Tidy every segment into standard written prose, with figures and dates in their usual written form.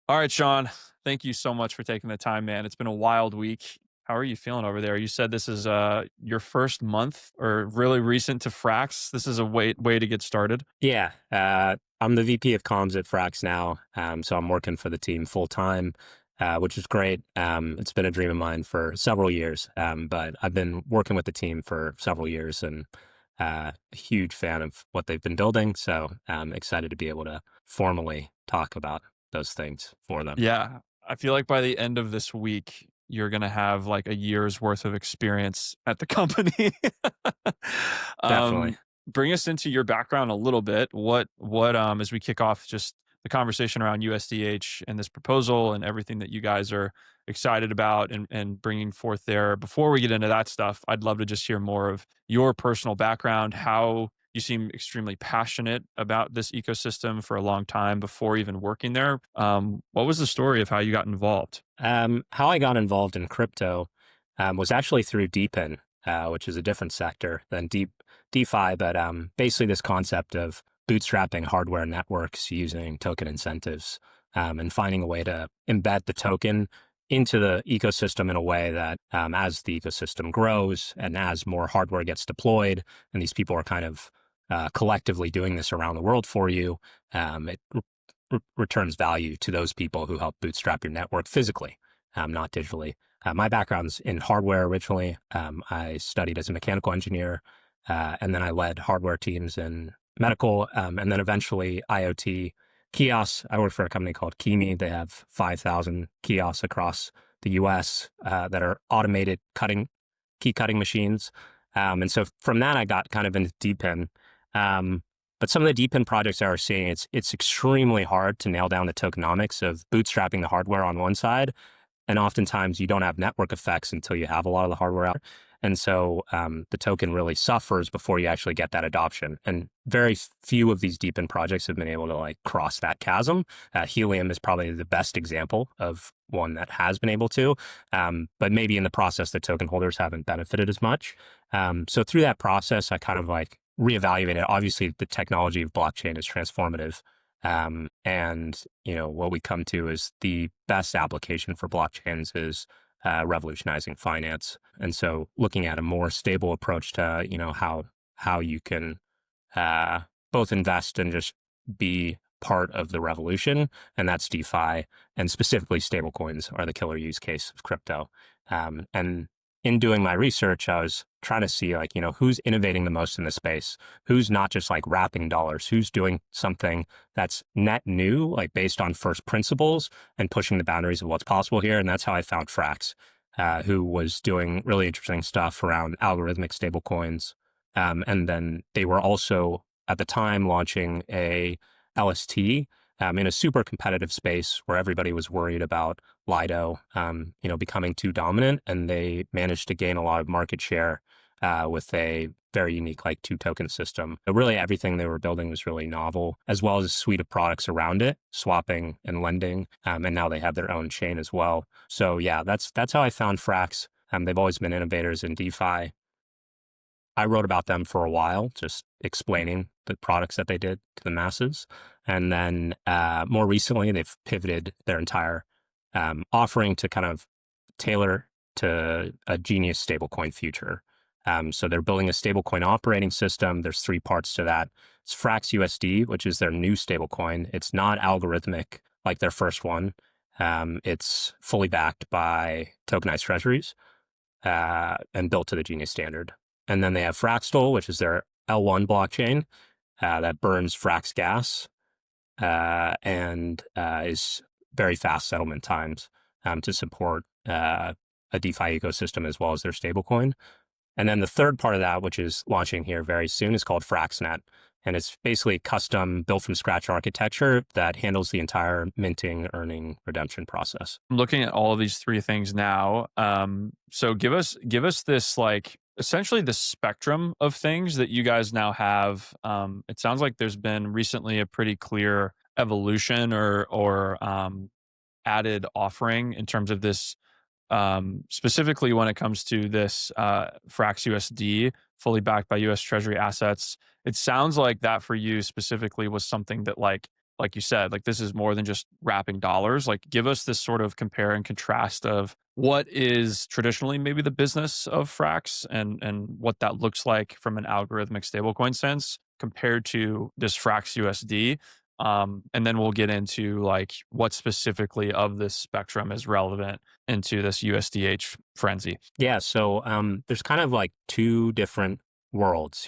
All right, Sean, thank you so much for taking the time, man. It's been a wild week. How are you feeling over there? You said this is your first month or really recent to Frax. This is a way to get started. Yeah, I'm the VP of comms at Frax now, so I'm working for the team full time, which is great. It's been a dream of mine for several years, but I've been working with the team for several years and a huge fan of what they've been building. So I'm excited to be able to formally talk about those things for them. Yeah, I feel like by the end of this week, you're gonna have like a year's worth of experience at the company. Definitely. um, bring us into your background a little bit. What as we kick off just the conversation around USDH and this proposal and everything that you guys are excited about and bringing forth there. Before we get into that stuff, I'd love to just hear more of your personal background, how you seem extremely passionate about this ecosystem for a long time before even working there. What was the story of how you got involved? How I got involved in crypto was actually through DePIN, which is a different sector than DeFi, but basically this concept of bootstrapping hardware networks using token incentives and finding a way to embed the token into the ecosystem in a way that as the ecosystem grows and as more hardware gets deployed, and these people are kind of collectively doing this around the world for you, it returns value to those people who help bootstrap your network physically, not digitally. My background's in hardware originally. I studied as a mechanical engineer, and then I led hardware teams in medical, and then eventually IoT kiosks. I work for a company called Kimi. They have 5,000 kiosks across the US that are automated key cutting machines. And so from that, I got kind of into DePIN. But some of the DePIN projects I was seeing, it's extremely hard to nail down the tokenomics of bootstrapping the hardware on one side. And oftentimes you don't have network effects until you have a lot of the hardware out. And so the token really suffers before you actually get that adoption. And very few of these DePIN projects have been able to like cross that chasm. Helium is probably the best example of one that has been able to. But maybe in the process, the token holders haven't benefited as much. So through that process, I kind of like reevaluated. Obviously, the technology of blockchain is transformative. And what we come to is the best application for blockchains is revolutionizing finance. And so looking at a more stable approach to, how you can both invest and just be part of the revolution, and that's DeFi, and specifically stablecoins are the killer use case of crypto. And in doing my research, I was trying to see like, who's innovating the most in this space, who's not just like wrapping dollars, who's doing something that's net new, like based on first principles and pushing the boundaries of what's possible here. And that's how I found Frax, who was doing really interesting stuff around algorithmic stablecoins. And then they were also at the time launching a LST in a super competitive space where everybody was worried about Lido, becoming too dominant, and they managed to gain a lot of market share with a very unique like two token system. But really everything they were building was really novel, as well as a suite of products around it, swapping and lending. And now they have their own chain as well. So yeah, that's how I found Frax. They've always been innovators in DeFi. I wrote about them for a while, just explaining the products that they did to the masses. And then more recently, they've pivoted their entire offering to kind of tailor to a genius stablecoin future. So they're building a stablecoin operating system. There's three parts to that. It's frxUSD, which is their new stablecoin. It's not algorithmic like their first one. It's fully backed by tokenized treasuries and built to the genius standard. And then they have Fraxtal, which is their L1 blockchain that burns Frax gas and is very fast settlement times to support a DeFi ecosystem as well as their stablecoin. And then the third part of that, which is launching here very soon, is called FraxNet. And it's basically custom built from scratch architecture that handles the entire minting, earning, redemption process. I'm looking at all of these three things now. So give us this like essentially the spectrum of things that you guys now have. It sounds like there's been recently a pretty clear evolution or added offering in terms of this, specifically when it comes to this FraxUSD fully backed by US Treasury assets. It sounds like that for you specifically was something that like like you said, like this is more than just wrapping dollars. Like give us this sort of compare and contrast of what is traditionally maybe the business of Frax and what that looks like from an algorithmic stablecoin sense compared to this Frax USD. And then we'll get into like what specifically of this spectrum is relevant into this USDH frenzy. Yeah, so there's kind of like two different worlds,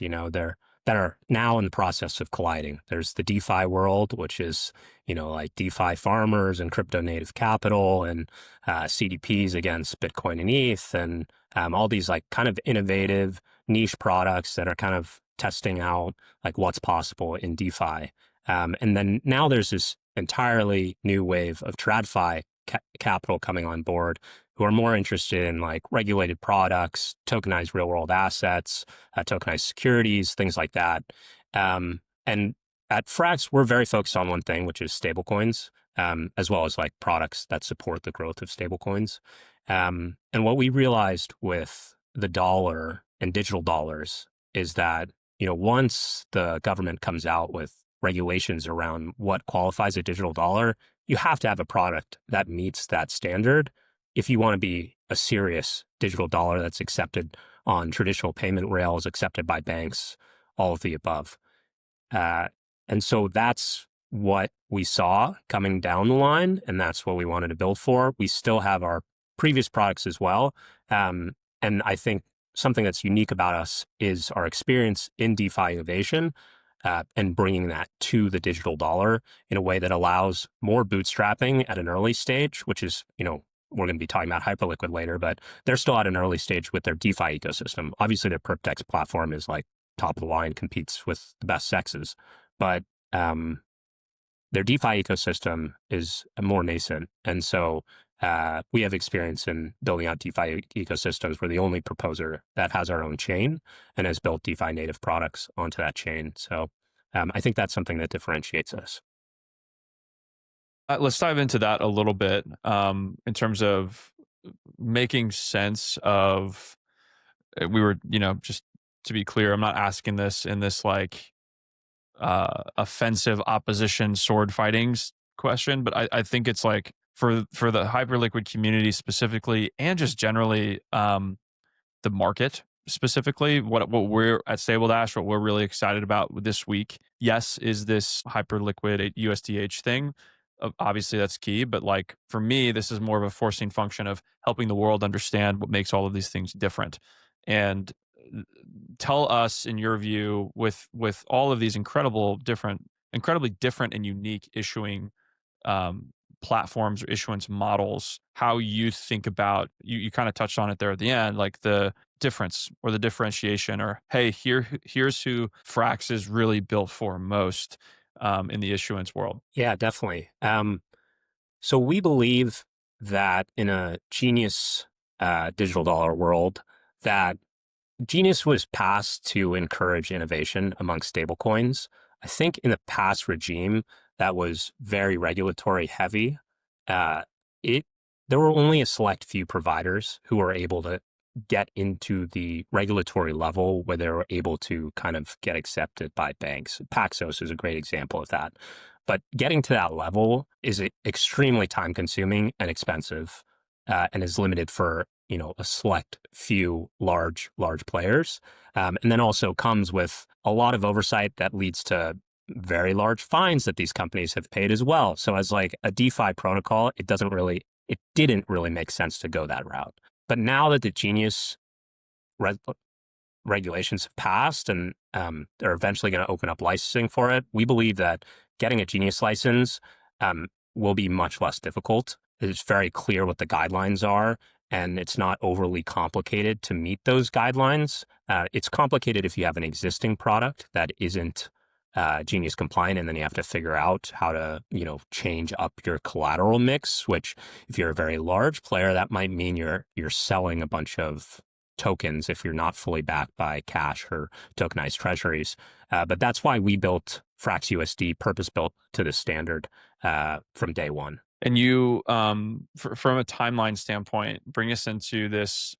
that are now in the process of colliding. There's the DeFi world, which is, like DeFi farmers and crypto native capital and CDPs against Bitcoin and ETH and all these like kind of innovative niche products that are kind of testing out like what's possible in DeFi. And then now there's this entirely new wave of TradFi capital coming on board who are more interested in like regulated products, tokenized real world assets, tokenized securities, things like that. And at Frax, we're very focused on one thing, which is stablecoins, as well as like products that support the growth of stablecoins. And what we realized with the dollar and digital dollars is that, once the government comes out with regulations around what qualifies a digital dollar, you have to have a product that meets that standard if you want to be a serious digital dollar that's accepted on traditional payment rails, accepted by banks, all of the above. And so that's what we saw coming down the line, and that's what we wanted to build for. We still have our previous products as well. And I think something that's unique about us is our experience in DeFi innovation and bringing that to the digital dollar in a way that allows more bootstrapping at an early stage, which is, we're going to be talking about Hyperliquid later, but they're still at an early stage with their DeFi ecosystem. Obviously, their PerpDex platform is like top of the line, competes with the best sexes, but their DeFi ecosystem is more nascent. And so we have experience in building out DeFi ecosystems. We're the only proposer that has our own chain and has built DeFi native products onto that chain. So I think that's something that differentiates us. Let's dive into that a little bit in terms of making sense of. We were, just to be clear, I'm not asking this in this like offensive opposition sword fightings question, but I think it's like for the Hyperliquid community specifically, and just generally the market specifically, what we're at Stabledash, what we're really excited about this week, yes, is this Hyperliquid USDH thing. Obviously, that's key, but like for me, this is more of a forcing function of helping the world understand what makes all of these things different. And tell us, in your view, with all of these incredibly different and unique issuing platforms or issuance models, how you think about you kind of touched on it there at the end, like the difference or the differentiation, or hey, here's who Frax is really built for most in the issuance world. Yeah, definitely. So we believe that in a genius digital dollar world, that Genius was passed to encourage innovation amongst stablecoins. I think in the past regime that was very regulatory heavy, uh, there were only a select few providers who were able to get into the regulatory level where they were able to kind of get accepted by banks. Paxos is a great example of that. But getting to that level is extremely time consuming and expensive and is limited for a select few large players, and then also comes with a lot of oversight that leads to very large fines that these companies have paid as well. So as like a DeFi protocol, it didn't really make sense to go that route. But now that the Genius regulations have passed and they're eventually going to open up licensing for it, we believe that getting a Genius license will be much less difficult. It's very clear what the guidelines are, and it's not overly complicated to meet those guidelines. It's complicated if you have an existing product that isn't Genius compliant, and then you have to figure out how to, change up your collateral mix, which if you're a very large player, that might mean you're selling a bunch of tokens if you're not fully backed by cash or tokenized treasuries. But that's why we built FraxUSD, purpose-built to this standard from day one. And you, from a timeline standpoint, bring us into this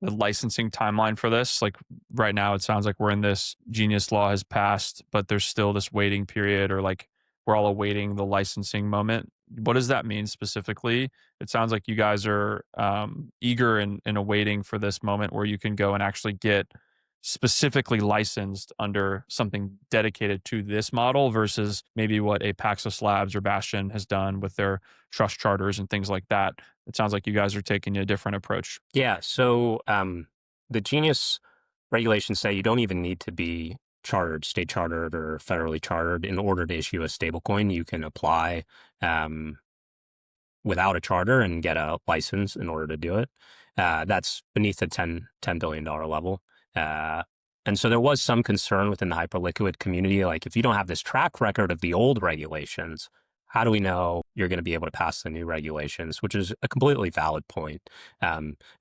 the licensing timeline for this? Like right now, it sounds like we're in this Genius law has passed, but there's still this waiting period, or like we're all awaiting the licensing moment. What does that mean specifically? It sounds like you guys are eager and awaiting for this moment where you can go and actually get specifically licensed under something dedicated to this model versus maybe what a Paxos Labs or Bastion has done with their trust charters and things like that. It sounds like you guys are taking a different approach. Yeah. So the Genius regulations say you don't even need to be chartered, state chartered, or federally chartered in order to issue a stablecoin. You can apply without a charter and get a license in order to do it. That's beneath the $10 billion level. And so there was some concern within the Hyperliquid community, like if you don't have this track record of the old regulations, how do we know you're going to be able to pass the new regulations, which is a completely valid point.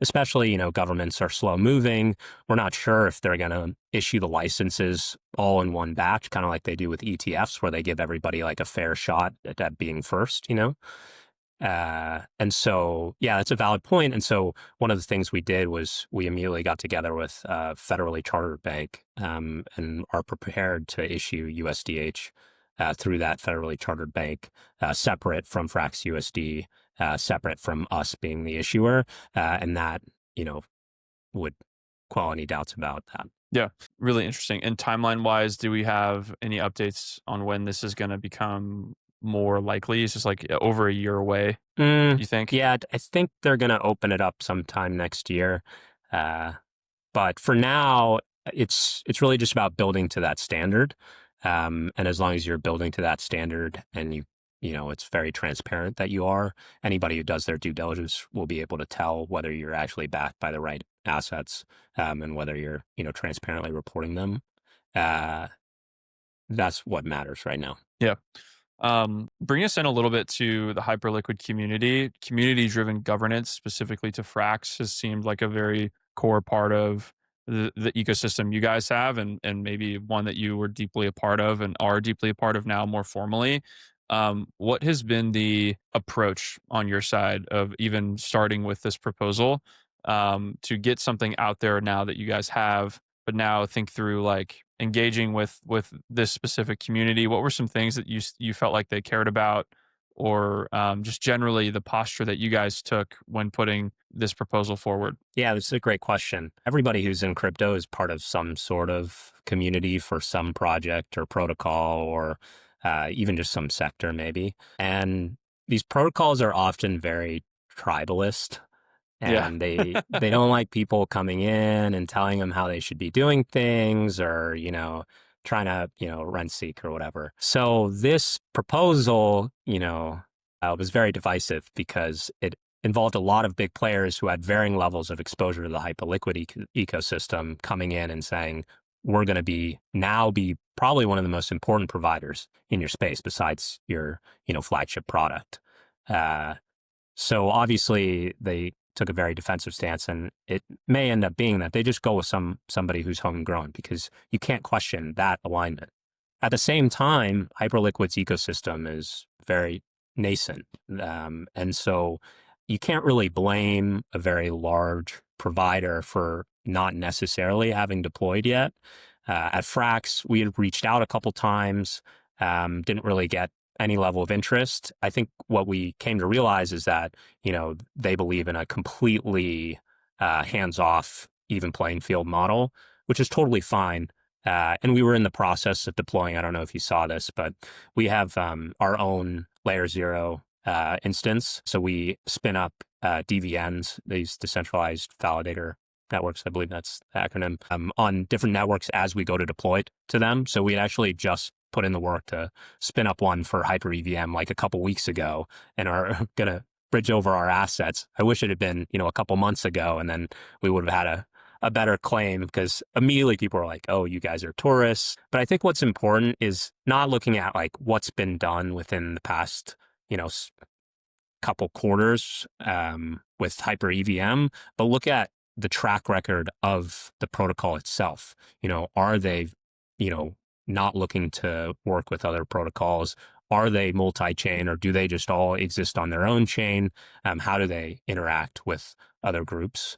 Especially, governments are slow moving. We're not sure if they're going to issue the licenses all in one batch, kind of like they do with ETFs, where they give everybody like a fair shot at being first. And so, yeah, that's a valid point. And so one of the things we did was we immediately got together with a federally chartered bank and are prepared to issue USDH through that federally chartered bank, separate from FraxUSD, separate from us being the issuer. And that, would quell any doubts about that. Yeah, really interesting. And timeline wise, do we have any updates on when this is going to become more likely? It's just like over a year away, you think? Yeah, I think they're going to open it up sometime next year. But for now, it's really just about building to that standard. And as long as you're building to that standard and it's very transparent that you are, anybody who does their due diligence will be able to tell whether you're actually backed by the right assets and whether you're, transparently reporting them. That's what matters right now. Yeah. Bring us in a little bit to the Hyperliquid community. Community-driven governance, specifically to Frax, has seemed like a very core part of the ecosystem you guys have, and maybe one that you were deeply a part of and are deeply a part of now more formally. What has been the approach on your side of even starting with this proposal to get something out there now that you guys have, but now think through like engaging with this specific community? What were some things that you felt like they cared about, or just generally the posture that you guys took when putting this proposal forward? Yeah, this is a great question. Everybody who's in crypto is part of some sort of community for some project or protocol, or even just some sector maybe. And these protocols are often very tribalist. And they don't like people coming in and telling them how they should be doing things, or, trying to, rent seek or whatever. So this proposal, was very divisive because it involved a lot of big players who had varying levels of exposure to the Hyperliquid ecosystem coming in and saying, we're going to be probably one of the most important providers in your space besides your, flagship product. So obviously they took a very defensive stance, and it may end up being that they just go with somebody who's homegrown, because you can't question that alignment. At the same time, Hyperliquid's ecosystem is very nascent. And so you can't really blame a very large provider for not necessarily having deployed yet. At Frax, we had reached out a couple times, didn't really get any level of interest. I think what we came to realize is that, they believe in a completely hands-off, even playing field model, which is totally fine. And we were in the process of deploying, I don't know if you saw this, but we have our own layer 0 instance. So we spin up DVNs, these decentralized validator networks, I believe that's the acronym, on different networks as we go to deploy it to them. So we actually just put in the work to spin up one for Hyper EVM like a couple weeks ago, and are going to bridge over our assets. I wish it had been, a couple months ago, and then we would have had a better claim, because immediately people are like, oh, you guys are tourists. But I think what's important is not looking at like what's been done within the past, couple quarters with Hyper EVM, but look at the track record of the protocol itself. Are they, not looking to work with other protocols? Are they multi-chain, or do they just all exist on their own chain? How do they interact with other groups?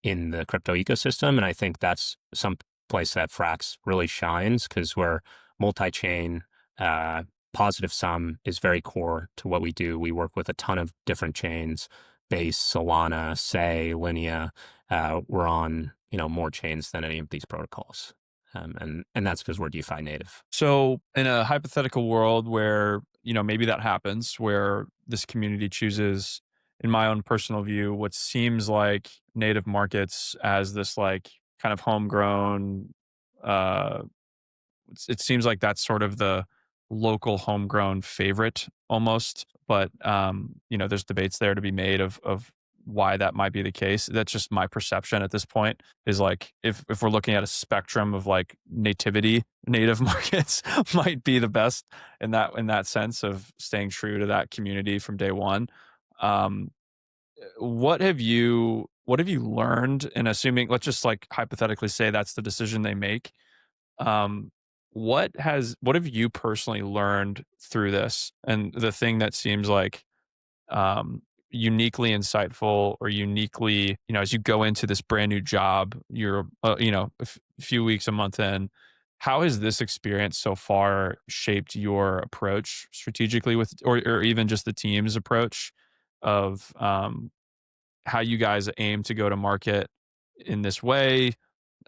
in the crypto ecosystem. And I think that's some place that Frax really shines because we're multi-chain. Positive sum is very core to what we do. We work with a ton of different chains, Base, Solana, Say, Linea. We're on, more chains than any of these protocols. And that's because we're DeFi native. So in a hypothetical world where, maybe that happens, where this community chooses, in my own personal view, what seems like native markets as this like kind of homegrown, uh, it seems like that's sort of the local homegrown favorite almost. But there's debates there to be made of why that might be the case. That's just my perception at this point. Is like if we're looking at a spectrum of like nativity, native markets might be the best in that sense of staying true to that community from day one. Um, what have you learned in assuming, let's just like hypothetically say that's the decision they make, um, what have you personally learned through this? And the thing that seems like uniquely insightful or uniquely, as you go into this brand new job, you're few weeks, a month in, how has this experience so far shaped your approach strategically with, or even just the team's approach of how you guys aim to go to market in this way?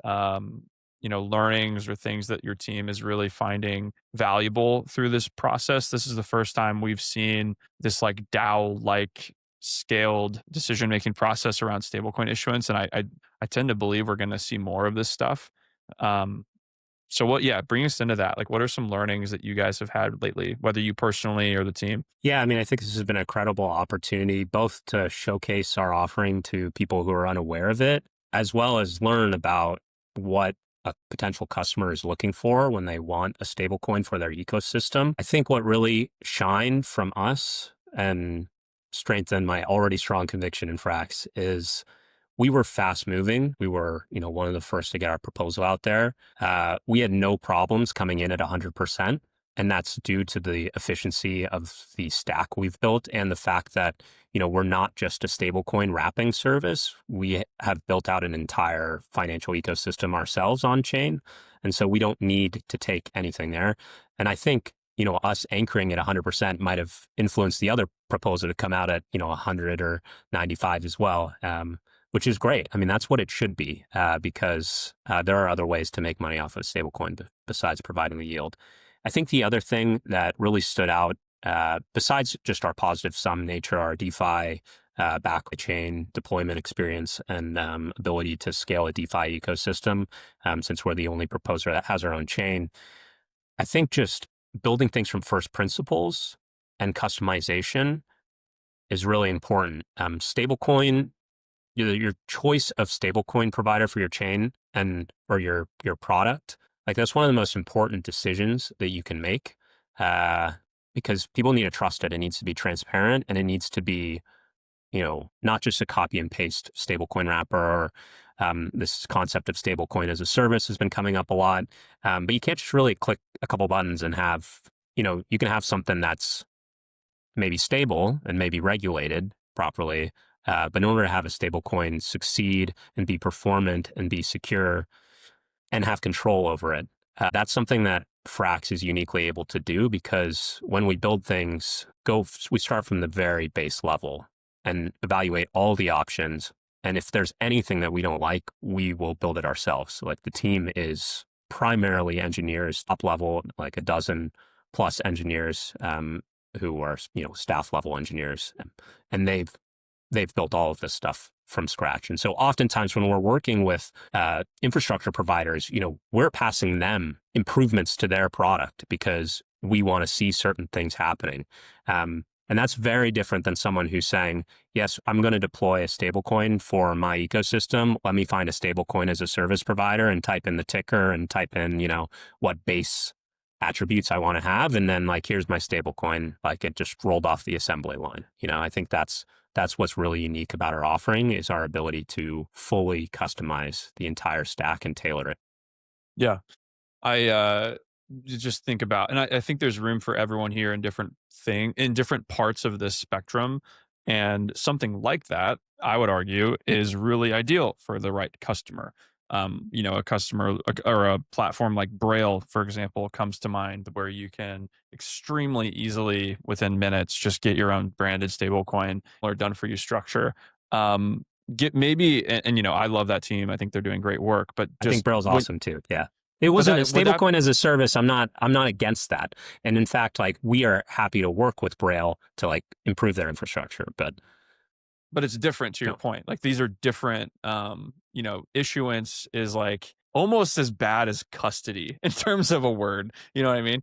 um, Learnings or things that your team is really finding valuable through this process. This is the first time we've seen this like DAO like scaled decision making process around stablecoin issuance, and I tend to believe we're going to see more of this stuff. Um, so yeah, bring us into that. Like, what are some learnings that you guys have had lately, whether you personally or the team? Yeah, I mean, I think this has been a credible opportunity both to showcase our offering to people who are unaware of it, as well as learn about what a potential customer is looking for when they want a stablecoin for their ecosystem. I think what really shined from us and strengthened my already strong conviction in Frax is we were fast moving. We were, one of the first to get our proposal out there. We had no problems coming in at 100%. And that's due to the efficiency of the stack we've built and the fact that, we're not just a stablecoin wrapping service. We have built out an entire financial ecosystem ourselves on chain. And so we don't need to take anything there. And I think, us anchoring at 100% might have influenced the other proposal to come out at, 100 or 95 as well. Which is great. I mean, that's what it should be because there are other ways to make money off of stablecoin besides providing the yield. I think the other thing that really stood out, besides just our positive sum nature, our DeFi back chain deployment experience and ability to scale a DeFi ecosystem, since we're the only proposer that has our own chain, I think just building things from first principles and customization is really important. Stablecoin, your choice of stablecoin provider for your chain or your product, like that's one of the most important decisions that you can make, because people need to trust it. It needs to be transparent, and it needs to be, not just a copy and paste stablecoin wrapper. Or this concept of stablecoin-as-a-service has been coming up a lot, but you can't just really click a couple buttons and have, you can have something that's maybe stable and maybe regulated properly. But in order to have a stablecoin succeed and be performant and be secure and have control over it, that's something that Frax is uniquely able to do because when we build things, we start from the very base level and evaluate all the options. And if there's anything that we don't like, we will build it ourselves. So like the team is primarily engineers, top level, like a dozen plus engineers who are, staff level engineers, and they've built all of this stuff from scratch. And so oftentimes when we're working with infrastructure providers, we're passing them improvements to their product because we want to see certain things happening. And that's very different than someone who's saying, yes, I'm going to deploy a stablecoin for my ecosystem. Let me find a stablecoin as a service provider and type in the ticker and type in, what base attributes I want to have. And then like, here's my stablecoin. Like it just rolled off the assembly line. I think that's what's really unique about our offering is our ability to fully customize the entire stack and tailor it. Yeah. I just think about, and I think there's room for everyone here in different parts of this spectrum. And something like that, I would argue, is really ideal for the right customer. A customer or a platform like Braille, for example, comes to mind where you can extremely easily, within minutes, just get your own branded stablecoin or done for you structure. Um, get maybe, I love that team. I think they're doing great work, but I think just Braille's when, awesome too. Yeah. It but wasn't a that would that stablecoin as a service. I'm not against that. And in fact, like we are happy to work with Braille to like improve their infrastructure. But but it's different to your no, point. Like these are different. Issuance is like almost as bad as custody in terms of a word. You know what I mean?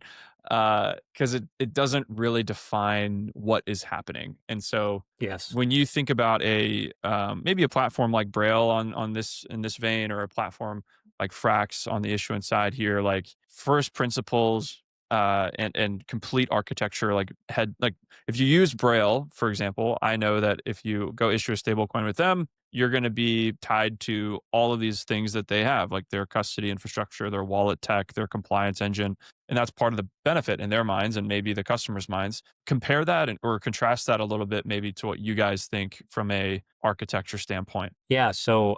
Because it doesn't really define what is happening. And so yes. when you think about a maybe a platform like Braille on this in this vein, or a platform like Frax on the issuance side here, like first principles and complete architecture, like if you use Braille, for example, I know that if you go issue a stablecoin with them, you're going to be tied to all of these things that they have, like their custody infrastructure, their wallet tech, their compliance engine. And that's part of the benefit in their minds and maybe the customer's minds. Compare that or contrast that a little bit, maybe to what you guys think from a architecture standpoint. Yeah. So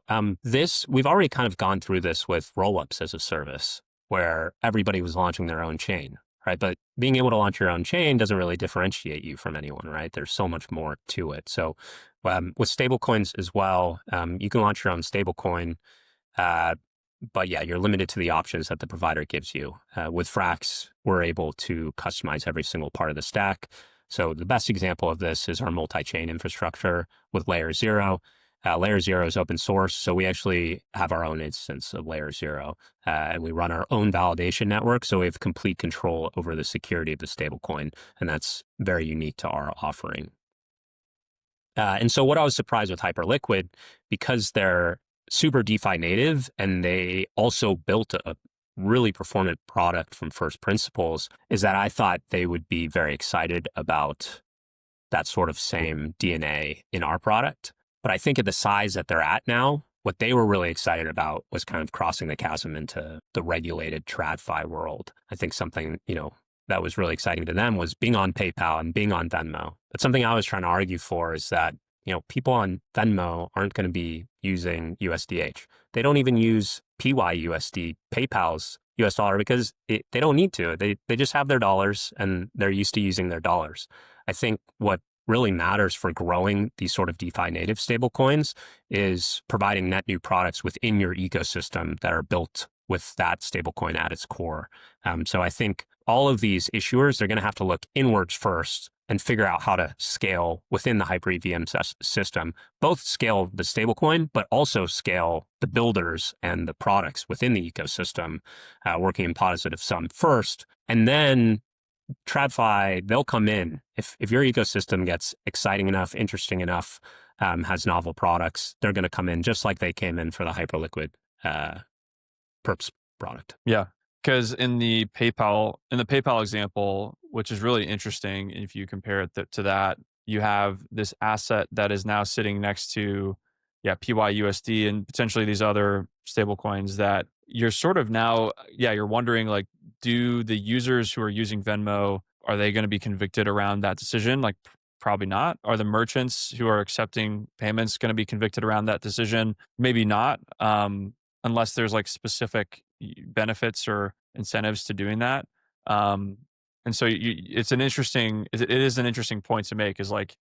we've already kind of gone through this with rollups as a service where everybody was launching their own chain, right? But being able to launch your own chain doesn't really differentiate you from anyone, right? There's so much more to it. So with stablecoins as well, you can launch your own stablecoin. But yeah, you're limited to the options that the provider gives you. With Frax, we're able to customize every single part of the stack. So the best example of this is our multi-chain infrastructure with Layer 0. Layer 0 is open source, so we actually have our own instance of Layer 0, and we run our own validation network, so we have complete control over the security of the stablecoin, and that's very unique to our offering. And so what I was surprised with Hyperliquid, because they're super DeFi native and they also built a really performant product from first principles, is that I thought they would be very excited about that sort of same DNA in our product. But I think at the size that they're at now, what they were really excited about was kind of crossing the chasm into the regulated TradFi world. I think something, that was really exciting to them was being on PayPal and being on Venmo. But something I was trying to argue for is that, people on Venmo aren't going to be using USDH. They don't even use PYUSD, PayPal's US dollar, because they don't need to. They just have their dollars and they're used to using their dollars. I think what really matters for growing these sort of DeFi native stablecoins is providing net new products within your ecosystem that are built with that stablecoin at its core. So I think all of these issuers, they're going to have to look inwards first and figure out how to scale within the Hyper-EVM system, both scale the stablecoin, but also scale the builders and the products within the ecosystem, working in positive sum first. And then TradFi, they'll come in. If your ecosystem gets exciting enough, interesting enough, has novel products, they're going to come in just like they came in for the Hyperliquid perps product. Yeah. Because in the PayPal example, which is really interesting, if you compare it to that, you have this asset that is now sitting next to, PYUSD and potentially these other stable coins that you're sort of now, you're wondering, like, do the users who are using Venmo, are they going to be convicted around that decision? Like, probably not. Are the merchants who are accepting payments going to be convicted around that decision? Maybe not, unless there's like specific benefits or incentives to doing that. And so it is an interesting point to make, is like,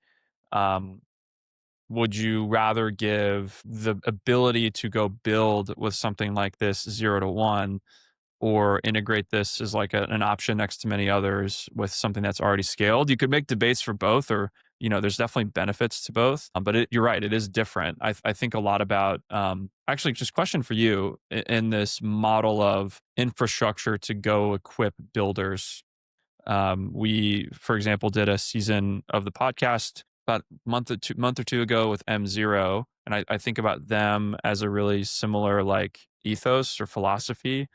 would you rather give the ability to go build with something like this 0 to 1, or integrate this as like an option next to many others with something that's already scaled? You could make debates for both, or there's definitely benefits to both, but you're right, it is different. I think a lot about, actually, just question for you, in this model of infrastructure to go equip builders. We, for example, did a season of the podcast about a month or two ago with M0, and I think about them as a really similar like ethos or philosophy.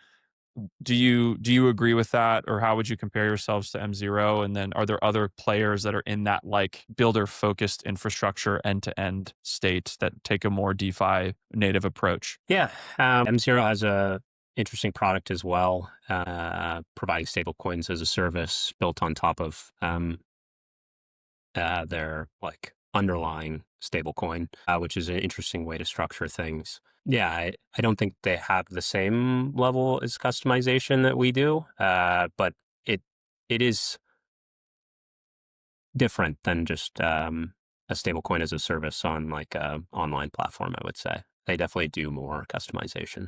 Do you agree with that, or how would you compare yourselves to M0? And then are there other players that are in that like builder focused infrastructure end to end state that take a more DeFi native approach? Yeah, M0 has a interesting product as well, providing stablecoins as a service built on top of their like underlying stablecoin, which is an interesting way to structure things. Yeah, I don't think they have the same level as customization that we do, but it it is different than just a stablecoin as a service on like a online platform. I would say they definitely do more customization.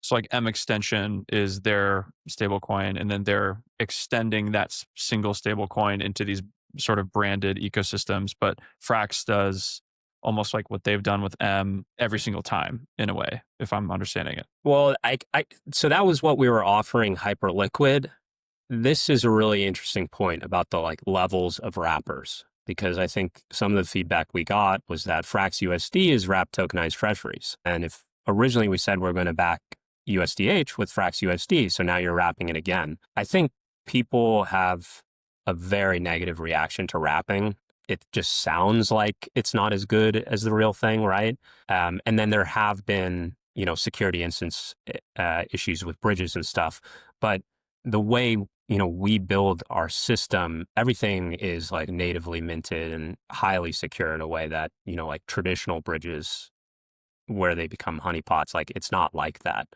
So like M extension is their stablecoin, and then they're extending that single stablecoin into these sort of branded ecosystems. But Frax does almost like what they've done with M every single time in a way, if I'm understanding it. Well, so that was what we were offering Hyperliquid. This is a really interesting point about the like levels of wrappers, because I think some of the feedback we got was that frxUSD is wrapped tokenized treasuries. And if originally we said we're going to back USDH with frxUSD, so now you're wrapping it again. I think people have a very negative reaction to wrapping. It just sounds like it's not as good as the real thing, right? And then there have been, security instance issues with bridges and stuff. But the way we build our system, everything is like natively minted and highly secure in a way that, like traditional bridges where they become honeypots, like it's not like that.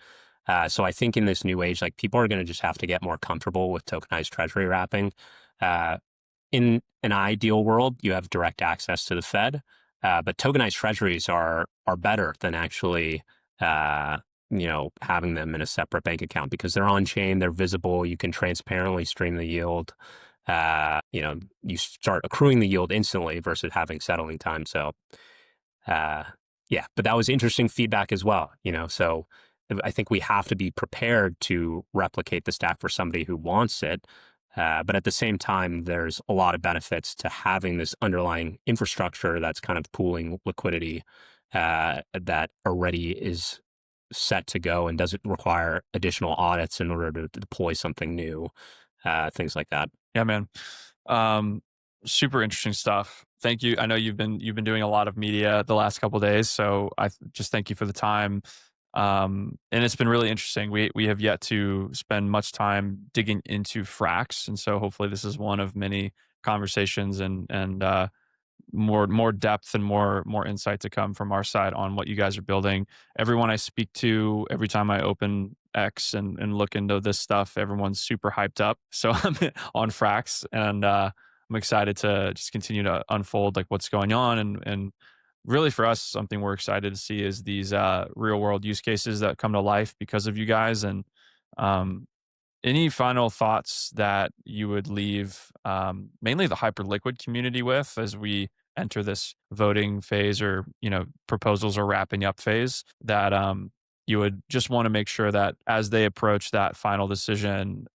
So I think in this new age, like people are going to just have to get more comfortable with tokenized treasury wrapping. In an ideal world, you have direct access to the Fed, but tokenized treasuries are better than actually having them in a separate bank account, because they're on chain, they're visible, you can transparently stream the yield. You start accruing the yield instantly versus having settling time. So, yeah, but that was interesting feedback as well. So I think we have to be prepared to replicate the stack for somebody who wants it. But at the same time, there's a lot of benefits to having this underlying infrastructure that's kind of pooling liquidity that already is set to go and doesn't require additional audits in order to deploy something new, things like that. Yeah, man. Super interesting stuff. Thank you. I know you've been doing a lot of media the last couple of days, so I just thank you for the time. And it's been really interesting. We have yet to spend much time digging into Frax, and so hopefully this is one of many conversations and more depth and more insight to come from our side on what you guys are building. Everyone I speak to, every time I open X and look into this stuff, everyone's super hyped up. So I'm on Frax, and I'm excited to just continue to unfold like what's going on, and really for us, something we're excited to see is these real world use cases that come to life because of you guys. And um, any final thoughts that you would leave mainly the Hyperliquid community with as we enter this voting phase, or proposals are wrapping up phase, that you would just want to make sure that as they approach that final decision,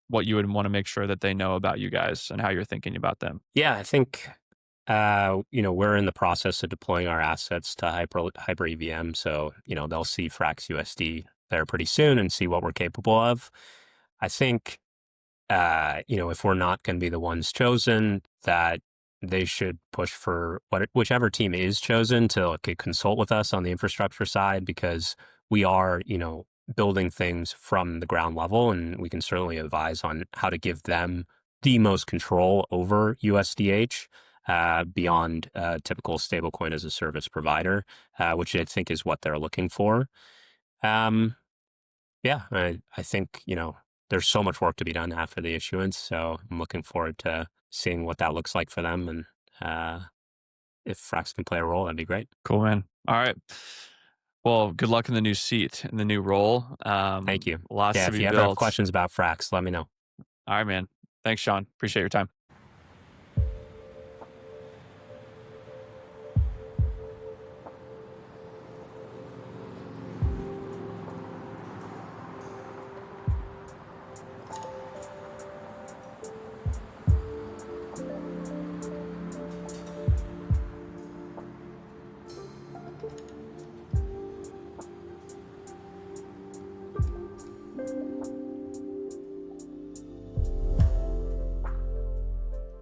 what you would want to make sure that they know about you guys and how you're thinking about them? Yeah, I think we're in the process of deploying our assets to Hyper EVM, so they'll see frxUSD there pretty soon and see what we're capable of. I think if we're not going to be the ones chosen, that they should push for whichever team is chosen to like, consult with us on the infrastructure side, because we are, building things from the ground level, and we can certainly advise on how to give them the most control over USDH beyond typical stablecoin as a service provider, which I think is what they're looking for. Yeah, I think, there's so much work to be done after the issuance. So I'm looking forward to seeing what that looks like for them. And if Frax can play a role, that'd be great. Cool, man. All right. Well, good luck in the new seat, in the new role. Thank you. Lots Yeah, to if be you ever have built. questions about Frax, let me know. All right, man. Thanks, Sean. Appreciate your time.